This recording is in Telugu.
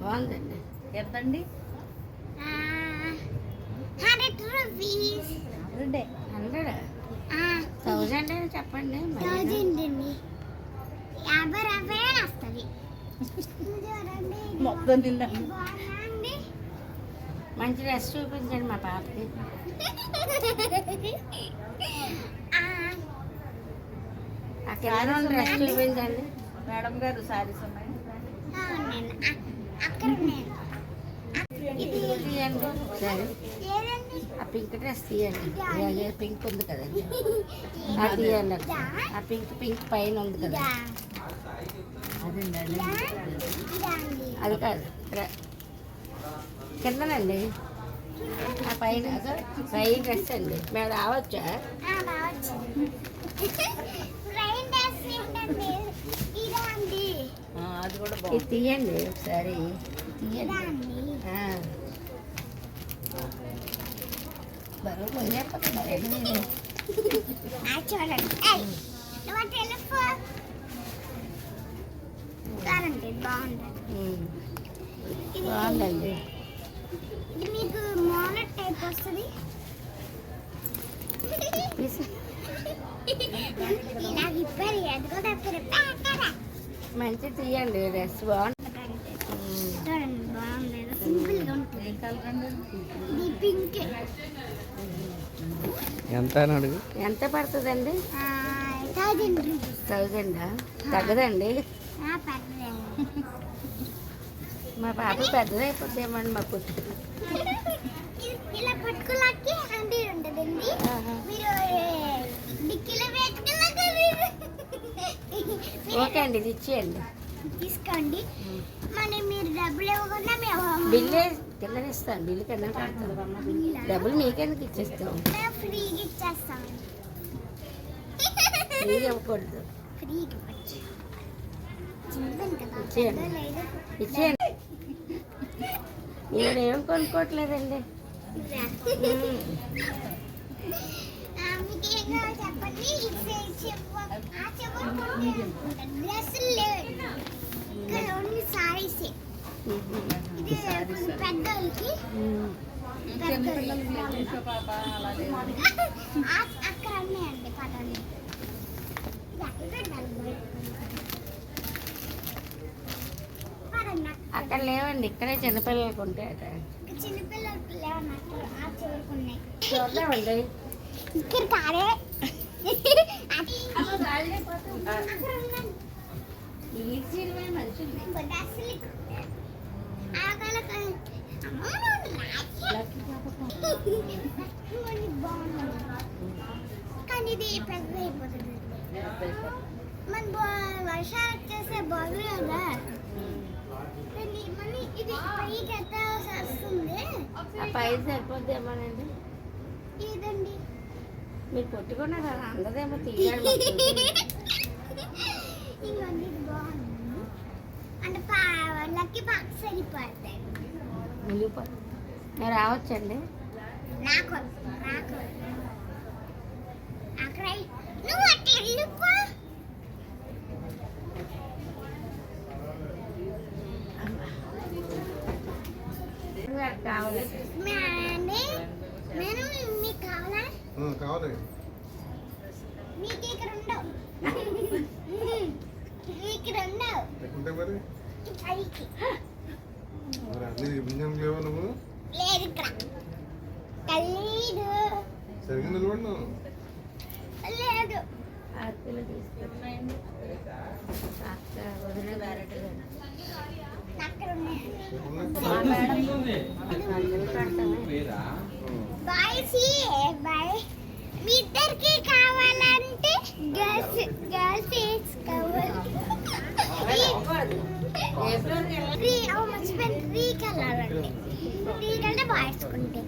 బాగుందండి. ఎంతండి? 100 రూపీస్. 100 1000 అని చెప్పండి. 1000 అండి. 50 రూపాయలు వస్తుంది. మొత్తం నిండా బాగుందండి. మంచి డ్రెస్ చూపించండి మా పాపకి. అక్కడ డ్రెస్ చూపించండి మేడం గారు. సారీస్ ఉన్నాయి. అక్కడ ఇది తీయండి సరే. ఆ పింక్ డ్రెస్ తీయండి. పింక్ ఉంది కదండి, అది తీయండి. ఆ పింక్ పైన ఉంది కదా, అదండి. అది కాదు, కిందనండి ఆ పైన ఫ్రై డ్రెస్ అండి. మేము రావచ్చా? అది కూడా ఇది తీయండి ఒకసారి. తీయండి. బరువు బాగుందండి. ఇది మీకు మోనట్ టైప్ వస్తుంది. మంచి తీయండి డ్రెస్ బాగుంది. ఎంత పడుతుందండి? 1000 తగ్గదండి. మా పాప పెద్దదైపోద్దేమండి మా పుట్టు. ఇలా పట్టుకోలాకి 100 ఉంటుందండి. ఓకే అండి, ఇది ఇచ్చేయండి. తీసుకోండి. మరి మీరు డబ్బులు ఇవ్వకుండా మేము బిల్లు కింద ఇస్తాను. బిల్లు కింద కడతాను. డబ్బులు మీకెందుకు ఇచ్చేస్తాం? ఫ్రీగా ఇచ్చేస్తాం. ఫ్రీగా ఇవ్వకూడదు. ఇచ్చేయండి. నేనేం కొనుక్కోవట్లేదండి. చెప్పండి. డ్రెస్సులు లేవు, ఇక్కడ ఓన్లీ సారీసే. ఇది పెద్దోళ్ళకి అక్కడ ఉన్నాయండి పదాలు. అక్కడ లేవండి, ఇక్కడే చిన్నపిల్లలకు ఉంటాయి అట. చిన్నపిల్లలకు లేవన్నట్టు ఆ చివరికి చూద్దామండి. ఇక్కడ కాడే ఈజీగా మంచిది. కానీ ఇది పెద్ద అయిపోతుంది. మన వర్షాలు వచ్చేసే బాగుంది కదా. మళ్ళీ ఇది పైకి ఎత్త వస్తుంది. ఆ పై సరిపోద్దేమోనండి. ఇదండి మీరు కొట్టుకున్నారు కదా, అందదేమో తీయాలి. ఇవన్నీ బాగుంది అంటే లక్కీ పాక్ సరిపోతాయి. మునిగిపోతుంది. మీరు రావచ్చండి. నాకు నాకు అక్కడ నువ్వు అట్లా వెళ్ళిపో. కావాలి. నేను మీకు కావాలా? కావాలి. మీకు ఇక్కడ ఉండవు. ఇక్కడ ఉండవు. ఎక్కడుంటే మరి పైకి మరి అన్ని ఇంజన్ లేవా నువ్వు? లేదు ఇక్కడ తెలీదు. సరిగ్గా నిలబడి లేదు ఆకులు తీసుకున్నాయండి. వదిలే బ్యారెట్ అక్కడ ఉన్నాయి. Bye bye. మీ ఇద్దరికి కావాలంటే గర్ల్స్ కావాలి. మర్చిపోయింది 3 కలర్ అండి. 3 కంటే బాయ్స్ కొంటే